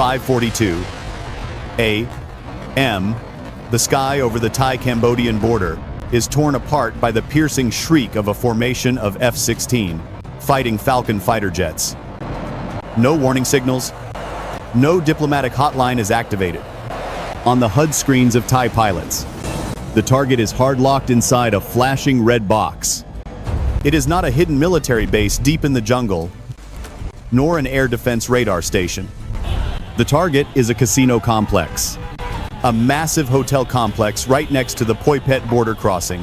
5:42 a.m., the sky over the Thai-Cambodian border is torn apart by the piercing shriek of a formation of F-16 fighting Falcon fighter jets. No warning signals, no diplomatic hotline is activated. On the HUD screens of Thai pilots, the target is hard-locked inside a flashing red box. It is not a hidden military base deep in the jungle, nor an air defense radar station. The target is a casino complex, a massive hotel complex right next to the Poi Phet border crossing,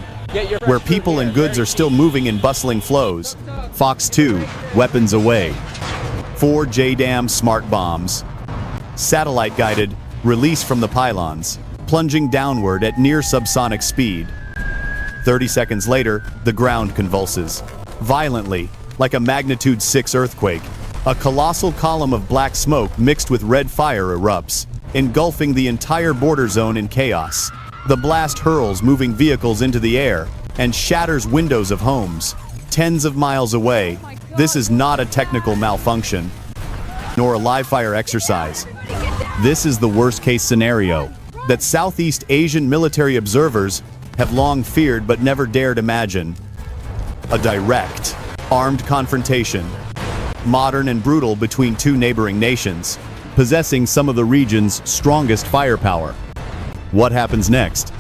where people and goods are still moving in bustling flows. Fox 2, weapons away. 4 JDAM smart bombs, satellite-guided, release from the pylons, plunging downward at near subsonic speed. 30 seconds later, the ground convulses. Violently, like a magnitude 6 earthquake, a colossal column of black smoke mixed with red fire erupts, engulfing the entire border zone in chaos. The blast hurls moving vehicles into the air and shatters windows of homes. Tens of miles away, this is not a technical malfunction, nor a live-fire exercise. This is the worst-case scenario that Southeast Asian military observers have long feared but never dared imagine. A direct, armed confrontation, modern and brutal between two neighboring nations, possessing some of the region's strongest firepower. What happens next?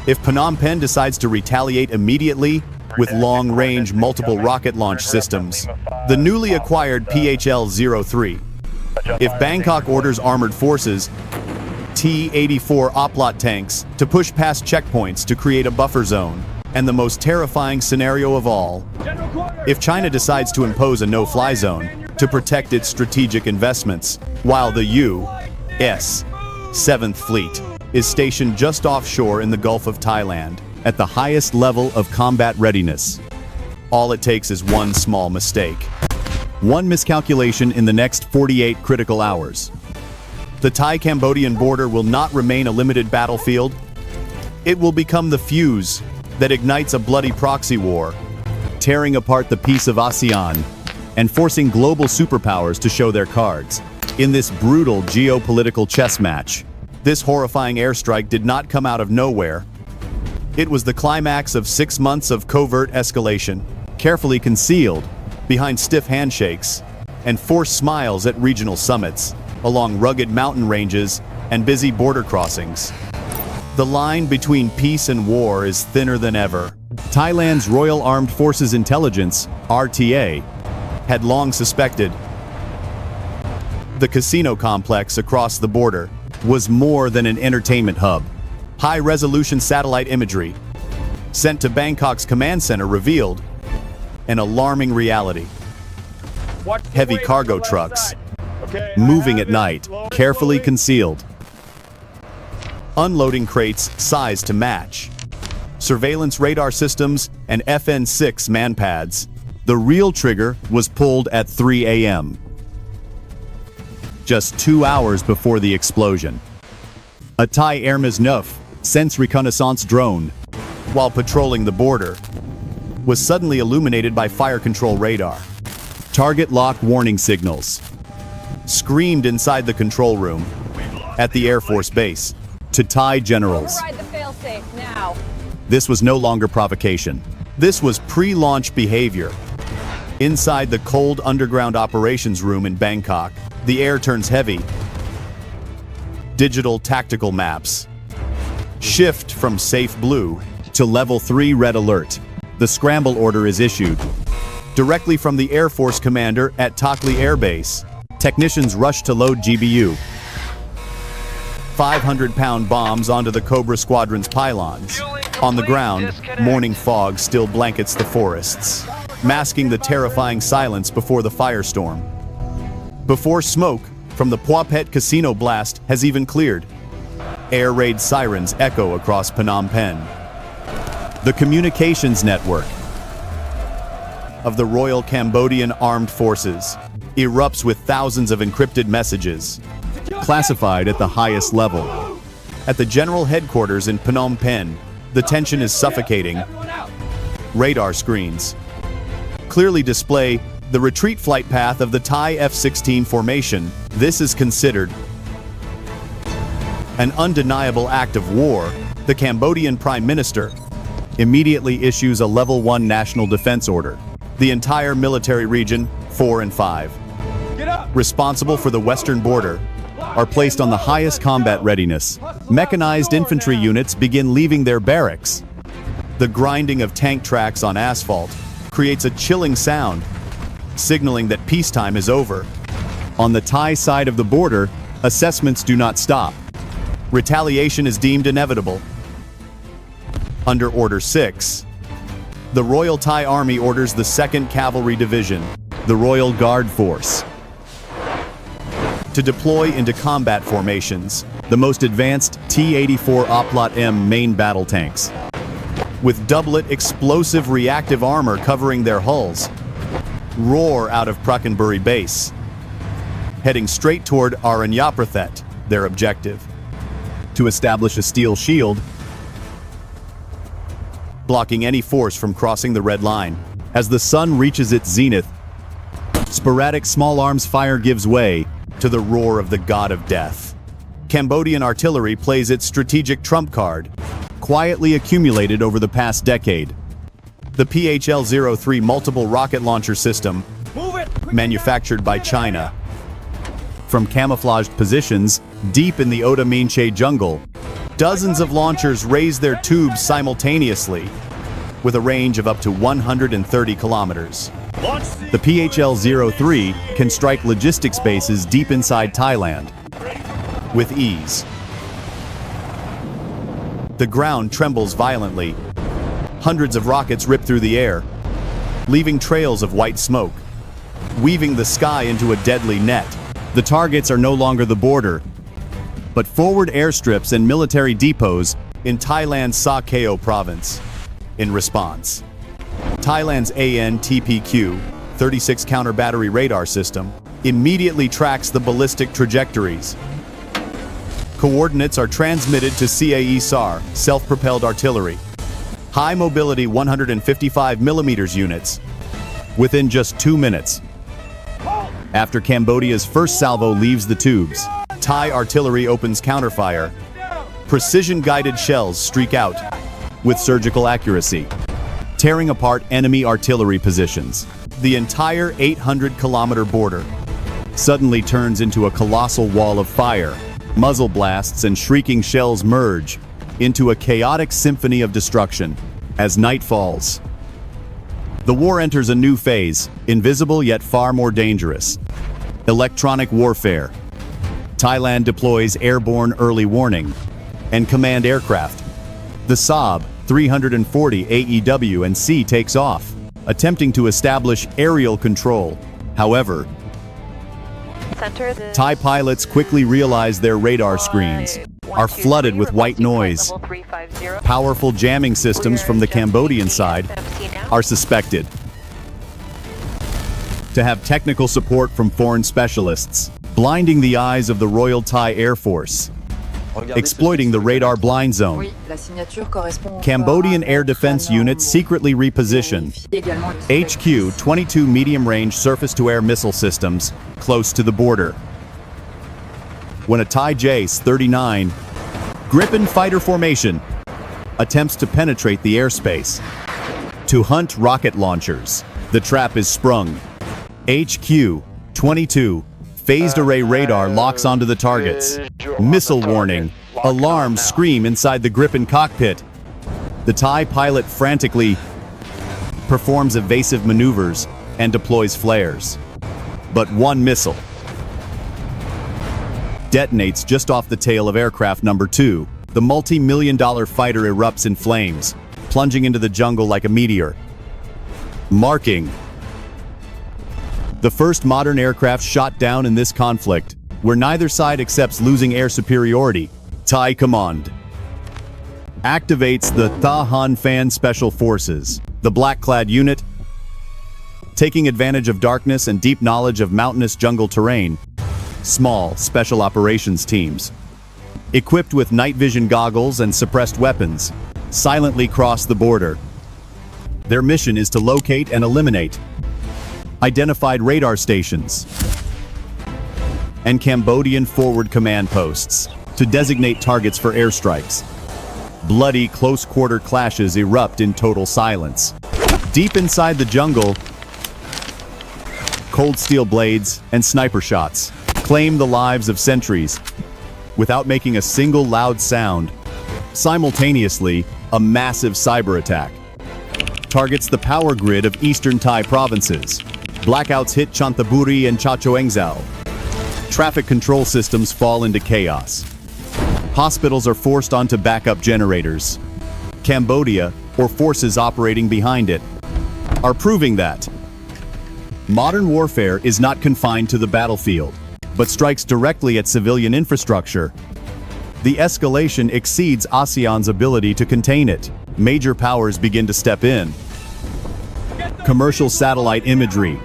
If Phnom Penh decides to retaliate immediately with long-range multiple rocket launch systems, the newly acquired PHL-03. If Bangkok orders armored forces, T-84 Oplot tanks, to push past checkpoints to create a buffer zone, and the most terrifying scenario of all, if China decides to impose a no-fly zone to protect its strategic investments, while the U.S. 7th Fleet is stationed just offshore in the Gulf of Thailand, at the highest level of combat readiness. All it takes is one small mistake. One miscalculation in the next 48 critical hours. The Thai-Cambodian border will not remain a limited battlefield. It will become the fuse that ignites a bloody proxy war, tearing apart the peace of ASEAN and forcing global superpowers to show their cards. In this brutal geopolitical chess match, this horrifying airstrike did not come out of nowhere. It was the climax of 6 months of covert escalation, carefully concealed behind stiff handshakes and forced smiles at regional summits, along rugged mountain ranges and busy border crossings. The line between peace and war is thinner than ever. Thailand's Royal Armed Forces Intelligence, RTA, had long suspected the casino complex across the border was more than an entertainment hub. High-resolution satellite imagery sent to Bangkok's command center revealed an alarming reality. Heavy cargo trucks, moving at night, carefully concealed. Unloading crates sized to match. Surveillance radar systems and FN-6 manpads. The real trigger was pulled at 3 a.m. just 2 hours before the explosion. A Thai Air Misnouf sense reconnaissance drone, while patrolling the border, was suddenly illuminated by fire control radar. Target lock warning signals screamed inside the control room at the Air Force Base to Thai generals. Override the failsafe now. This was no longer provocation. This was pre-launch behavior. Inside the cold underground operations room in Bangkok, the air turns heavy. Digital tactical maps shift from safe blue to level 3 red alert. The scramble order is issued directly from the Air Force commander at Takli Air Base. Technicians rush to load GBU 500-pound bombs onto the Cobra Squadron's pylons. On the ground, morning fog still blankets the forests, masking the terrifying silence before the firestorm. Before smoke from the Poi Phet casino blast has even cleared, air raid sirens echo across Phnom Penh. The communications network of the Royal Cambodian Armed Forces erupts with thousands of encrypted messages, classified at the highest level. At the general headquarters in Phnom Penh, the tension is suffocating. Radar screens clearly display the retreat flight path of the Thai F-16 formation This is considered an undeniable act of war. The Cambodian Prime Minister immediately issues a Level 1 National Defense Order. The entire military region, 4 and 5, responsible for the western border, are placed on the highest combat readiness. Mechanized infantry units begin leaving their barracks. The grinding of tank tracks on asphalt creates a chilling sound, signaling that peacetime is over. On the Thai side of the border, assessments do not stop. Retaliation is deemed inevitable. Under Order 6, the Royal Thai Army orders the 2nd Cavalry Division, the Royal Guard Force, to deploy into combat formations, the most advanced T-84 Oplot-M main battle tanks, with doublet explosive reactive armor covering their hulls, roar out of Prakanburi base, heading straight toward Aranyaprathet, their objective, to establish a steel shield blocking any force from crossing the red line. As the sun reaches its zenith, sporadic small arms fire gives way to the roar of the god of death. Cambodian artillery plays its strategic trump card, quietly accumulated over the past decade. The PHL-03 multiple rocket launcher system, manufactured by China. From camouflaged positions deep in the Oda Minche jungle, dozens of launchers raise their tubes simultaneously, with a range of up to 130 kilometers. The PHL-03 can strike logistics bases deep inside Thailand with ease. The ground trembles violently. Hundreds of rockets rip through the air, leaving trails of white smoke, weaving the sky into a deadly net. The targets are no longer the border, but forward airstrips and military depots in Thailand's Sa Kaeo province. In response, Thailand's AN-TPQ 36 counter-battery radar system immediately tracks the ballistic trajectories. Coordinates are transmitted to CAE SAR, self-propelled artillery, high-mobility 155mm units, within just 2 minutes. After Cambodia's first salvo leaves the tubes, Thai artillery opens counterfire. Precision-guided shells streak out with surgical accuracy, tearing apart enemy artillery positions. The entire 800-kilometer border suddenly turns into a colossal wall of fire. Muzzle blasts and shrieking shells merge into a chaotic symphony of destruction. As night falls, the war enters a new phase, invisible yet far more dangerous. Electronic warfare. Thailand deploys airborne early warning and command aircraft. The Saab 340 AEW and C takes off, attempting to establish aerial control. However, Thai pilots quickly realize their radar screens are flooded with white noise. Powerful jamming systems from the Cambodian side are suspected to have technical support from foreign specialists, blinding the eyes of the Royal Thai Air Force. Exploiting the radar blind zone, Cambodian air defense units secretly reposition HQ-22 medium-range surface-to-air missile systems close to the border. When a Thai J-39 Gripen fighter formation attempts to penetrate the airspace to hunt rocket launchers, the trap is sprung. HQ-22 phased array radar locks onto the targets. Missile warning. Alarms scream inside the Gripen cockpit. The Thai pilot frantically performs evasive maneuvers and deploys flares. But one missile detonates just off the tail of aircraft number 2. The multi-million-dollar fighter erupts in flames, plunging into the jungle like a meteor, marking the first modern aircraft shot down in this conflict, where neither side accepts losing air superiority. Thai Command activates the Tha Han Phan Special Forces, the black-clad unit, taking advantage of darkness and deep knowledge of mountainous jungle terrain. Small special operations teams, equipped with night vision goggles and suppressed weapons, silently cross the border. Their mission is to locate and eliminate identified radar stations, and Cambodian forward command posts to designate targets for airstrikes. Bloody close-quarter clashes erupt in total silence. Deep inside the jungle, cold steel blades and sniper shots claim the lives of sentries without making a single loud sound. Simultaneously, a massive cyber attack targets the power grid of eastern Thai provinces. Blackouts hit Chanthaburi and Chachoengsao. Traffic control systems fall into chaos. Hospitals are forced onto backup generators. Cambodia, or forces operating behind it, are proving that modern warfare is not confined to the battlefield, but strikes directly at civilian infrastructure. The escalation exceeds ASEAN's ability to contain it. Major powers begin to step in. Commercial satellite imagery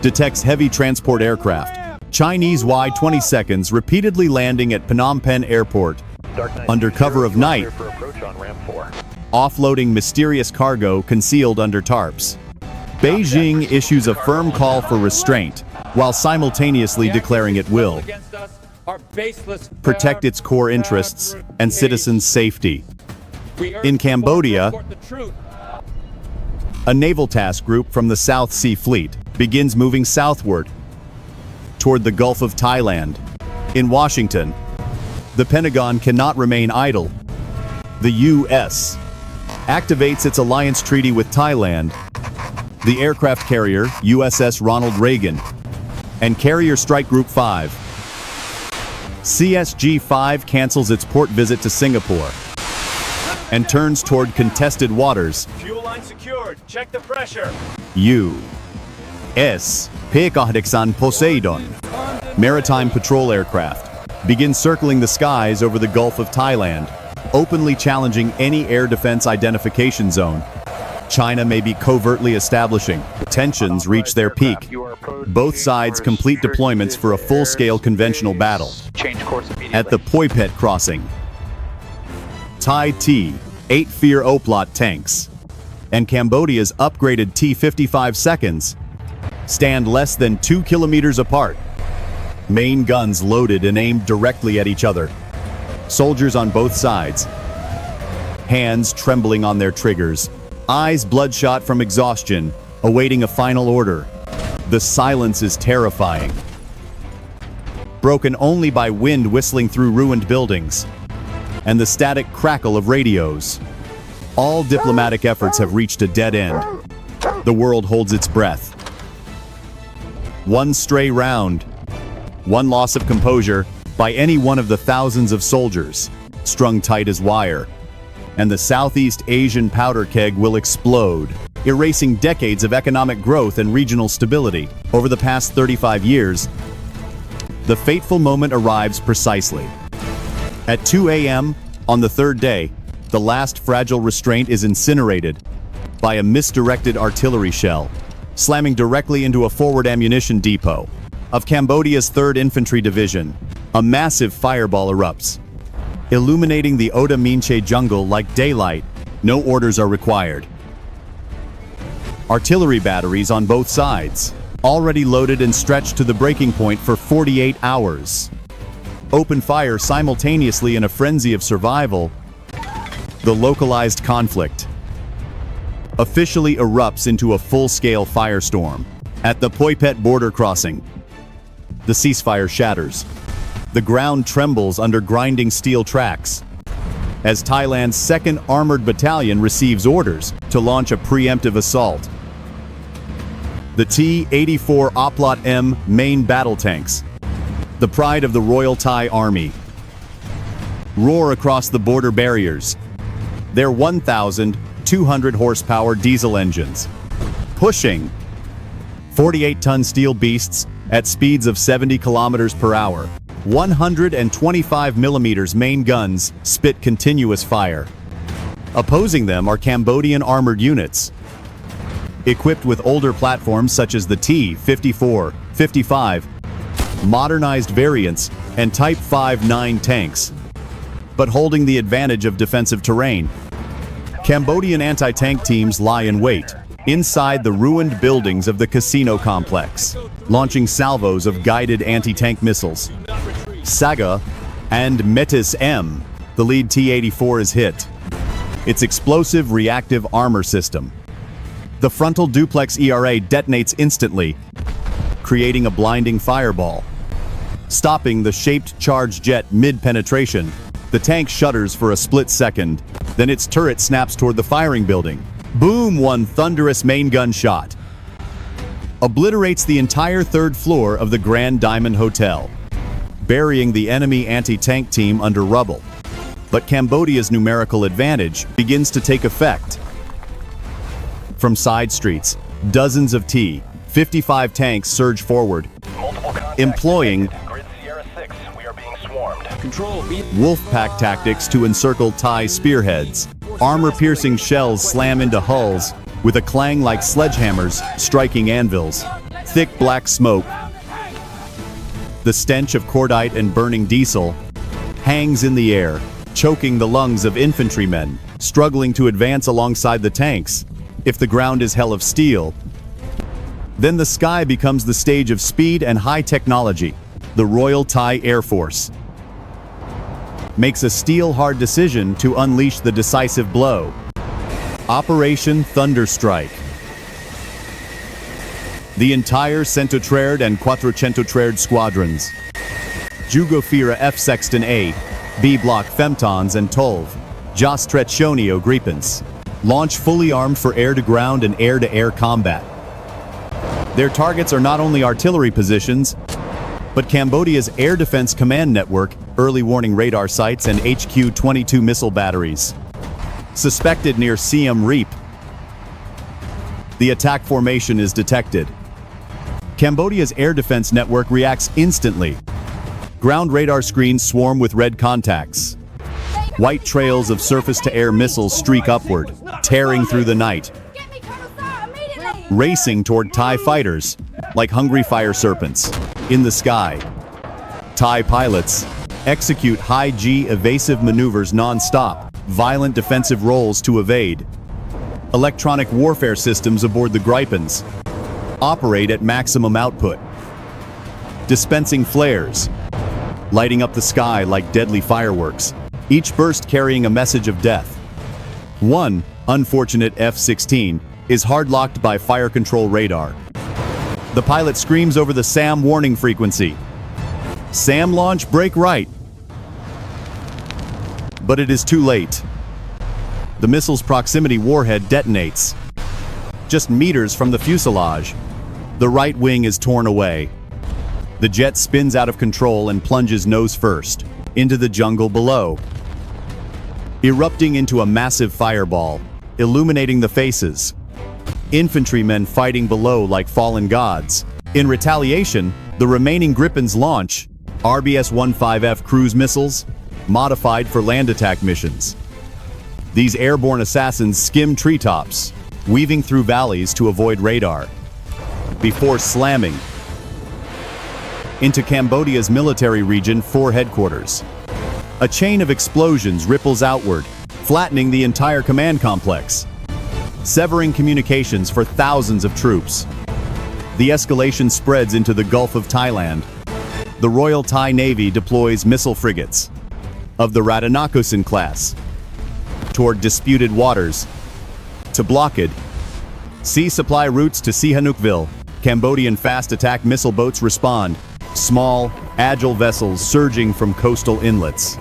detects heavy transport aircraft. Chinese Y-22s repeatedly landing at Phnom Penh Airport under cover of night, offloading mysterious cargo concealed under tarps. Beijing issues a firm call for restraint, while simultaneously declaring it will protect its core interests and citizens' safety. In Cambodia, a naval task group from the South Sea Fleet begins moving southward toward the Gulf of Thailand. In Washington, the Pentagon cannot remain idle. The U.S. activates its alliance treaty with Thailand. The aircraft carrier USS Ronald Reagan and Carrier Strike Group 5. CSG-5 cancels its port visit to Singapore and turns toward contested waters. Fuel line secured. Check the pressure. U.S. HYPOTHETICAL Poseidon maritime patrol aircraft begin circling the skies over the Gulf of Thailand, openly challenging any air defense identification zone China may be covertly establishing. Tensions reach their peak. Both sides complete deployments for a full-scale conventional battle. At the Poi Phet crossing, Thai T-8 Fear Oplot tanks and Cambodia's upgraded T-55 seconds stand less than 2 kilometers apart. Main guns loaded and aimed directly at each other. Soldiers on both sides, hands trembling on their triggers, eyes bloodshot from exhaustion, awaiting a final order. The silence is terrifying, broken only by wind whistling through ruined buildings and the static crackle of radios. All diplomatic efforts have reached a dead end. The world holds its breath. One stray round, one loss of composure by any one of the thousands of soldiers, strung tight as wire, and the Southeast Asian powder keg will explode, erasing decades of economic growth and regional stability. Over the past 35 years, the fateful moment arrives precisely. At 2 a.m. on the third day, the last fragile restraint is incinerated by a misdirected artillery shell, slamming directly into a forward ammunition depot of Cambodia's 3rd Infantry Division. A massive fireball erupts, illuminating the Oda Minche jungle like daylight. No orders are required. Artillery batteries on both sides, already loaded and stretched to the breaking point for 48 hours, open fire simultaneously in a frenzy of survival. The localized conflict officially erupts into a full-scale firestorm. At the Poi Phet border crossing, the ceasefire shatters. The ground trembles under grinding steel tracks as Thailand's 2nd Armored Battalion receives orders to launch a preemptive assault. The T-84 Oplot M main battle tanks, the pride of the Royal Thai Army, roar across the border barriers. Their 1,200 horsepower diesel engines, pushing 48-ton steel beasts at speeds of 70 kilometers per hour. 125 millimeters main guns spit continuous fire. Opposing them are Cambodian armored units, equipped with older platforms such as the T-54, 55, modernized variants, and Type 59 tanks, but holding the advantage of defensive terrain. Cambodian anti-tank teams lie in wait, inside the ruined buildings of the casino complex, launching salvos of guided anti-tank missiles. Saga and Metis M, the lead T-84 is hit. Its explosive reactive armor system. The frontal duplex ERA detonates instantly, creating a blinding fireball. Stopping the shaped charge jet mid-penetration, the tank shudders for a split second, then its turret snaps toward the firing building. Boom! One thunderous main gun shot obliterates the entire third floor of the Grand Diamond Hotel, burying the enemy anti-tank team under rubble. But Cambodia's numerical advantage begins to take effect. From side streets, dozens of T-55 tanks surge forward, employing wolf-pack tactics to encircle Thai spearheads. Armor-piercing shells slam into hulls with a clang like sledgehammers striking anvils. Thick black smoke, the stench of cordite and burning diesel, hangs in the air, choking the lungs of infantrymen struggling to advance alongside the tanks. If the ground is hell of steel, then the sky becomes the stage of speed and high technology. The Royal Thai Air Force makes a steel-hard decision to unleash the decisive blow. Operation Thunderstrike. The entire Centotrerd and Quattrocentotrerd squadrons, Jugofira F-16 A, B Block Femtons and Tolv, Jostretionio Gripens, launch fully armed for air-to-ground and air-to-air combat. Their targets are not only artillery positions, but Cambodia's Air Defense Command Network, early warning radar sites, and HQ-22 missile batteries. Suspected near Siem Reap. The attack formation is detected. Cambodia's Air Defense Network reacts instantly. Ground radar screens swarm with red contacts. White trails of surface-to-air missiles streak upward, tearing through the night, racing toward Thai fighters like hungry fire serpents in the sky. Thai pilots execute high-G evasive maneuvers non-stop, violent defensive rolls to evade. Electronic warfare systems aboard the Gripens operate at maximum output, dispensing flares, lighting up the sky like deadly fireworks, each burst carrying a message of death. One unfortunate F-16 is hard-locked by fire control radar. The pilot screams over the SAM warning frequency. SAM launch, brake right. But it is too late. The missile's proximity warhead detonates. Just meters from the fuselage, the right wing is torn away. The jet spins out of control and plunges nose first into the jungle below, erupting into a massive fireball, illuminating the faces. Infantrymen fighting below like fallen gods. In retaliation, the remaining Gripens launch RBS-15F cruise missiles, modified for land attack missions. These airborne assassins skim treetops, weaving through valleys to avoid radar, before slamming into Cambodia's military region 4 headquarters. A chain of explosions ripples outward, flattening the entire command complex, severing communications for thousands of troops. The escalation spreads into the Gulf of Thailand. The Royal Thai Navy deploys missile frigates of the Radhanakosin class toward disputed waters to blockade sea supply routes to Sihanoukville. Cambodian fast attack missile boats respond, small, agile vessels surging from coastal inlets.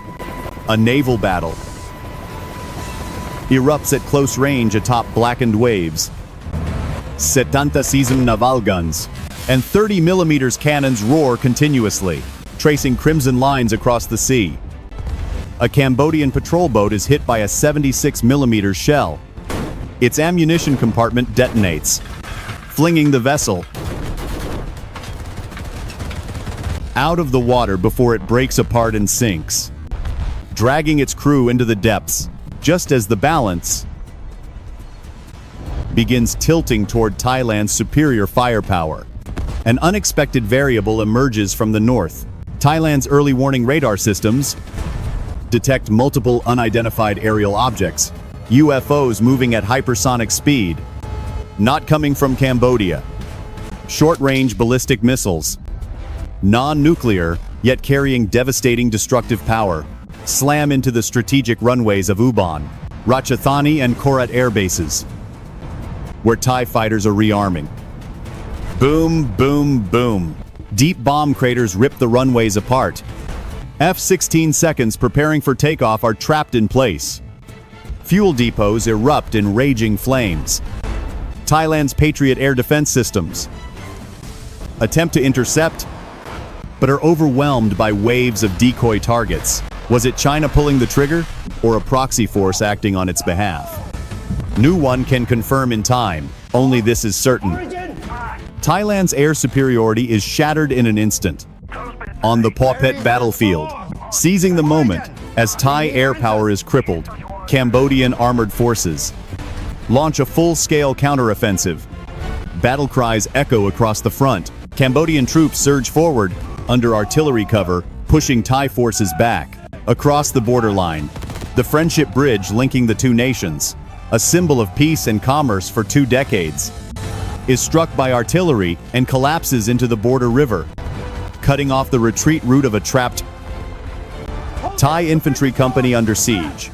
A naval battle erupts at close range atop blackened waves. 70 naval guns and 30mm cannons roar continuously, tracing crimson lines across the sea. A Cambodian patrol boat is hit by a 76mm shell. Its ammunition compartment detonates, flinging the vessel out of the water before it breaks apart and sinks, dragging its crew into the depths, just as the balance begins tilting toward Thailand's superior firepower. An unexpected variable emerges from the north. Thailand's early warning radar systems detect multiple unidentified aerial objects, UFOs moving at hypersonic speed. Not coming from Cambodia. Short-range ballistic missiles. Non-nuclear, yet carrying devastating destructive power. Slam into the strategic runways of Ubon, Ratchathani and Korat air bases, where TIE fighters are rearming. Boom, boom, boom. Deep bomb craters rip the runways apart. F-16 seconds preparing for takeoff are trapped in place. Fuel depots erupt in raging flames. Thailand's Patriot air defense systems attempt to intercept, but are overwhelmed by waves of decoy targets. Was it China pulling the trigger, or a proxy force acting on its behalf? No one can confirm in time, only this is certain. Thailand's air superiority is shattered in an instant. On the Phophet battlefield, seizing the moment as Thai air power is crippled, Cambodian armored forces launch a full-scale counteroffensive. Battle cries echo across the front. Cambodian troops surge forward under artillery cover, pushing Thai forces back. Across the borderline, the friendship bridge linking the two nations, a symbol of peace and commerce for 2 decades, is struck by artillery and collapses into the border river, cutting off the retreat route of a trapped Thai infantry company under siege.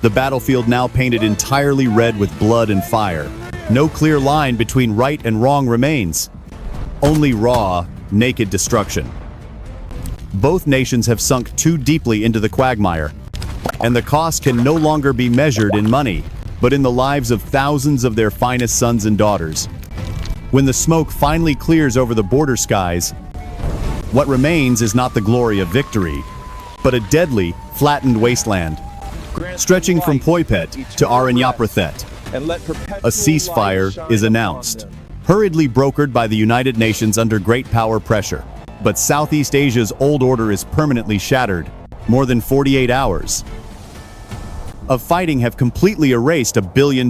The battlefield now painted entirely red with blood and fire. No clear line between right and wrong remains. Only raw, naked destruction. Both nations have sunk too deeply into the quagmire, and the cost can no longer be measured in money, but in the lives of thousands of their finest sons and daughters. When the smoke finally clears over the border skies, what remains is not the glory of victory, but a deadly, flattened wasteland, stretching from Phophet to Aranyaprathet. A ceasefire is announced, hurriedly brokered by the United Nations under great power pressure. But Southeast Asia's old order is permanently shattered. More than 48 hours of fighting have completely erased $1 billion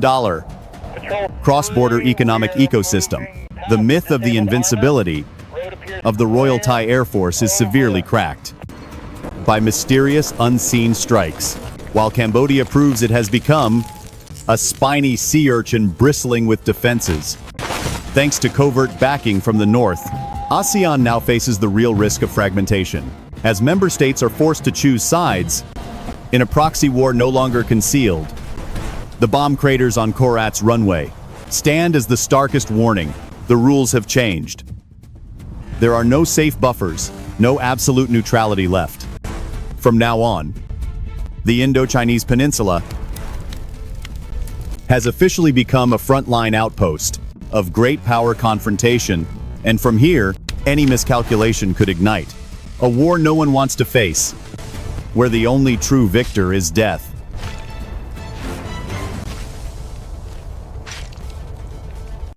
cross-border economic ecosystem. The myth of the invincibility of the Royal Thai Air Force is severely cracked by mysterious, unseen strikes, while Cambodia proves it has become a spiny sea urchin bristling with defenses. Thanks to covert backing from the north, ASEAN now faces the real risk of fragmentation, as member states are forced to choose sides in a proxy war no longer concealed. The bomb craters on Korat's runway stand as the starkest warning. The rules have changed. There are no safe buffers, no absolute neutrality left. From now on, the Indo-Chinese Peninsula has officially become a frontline outpost of great power confrontation, and from here, any miscalculation could ignite. A war no one wants to face, where the only true victor is death.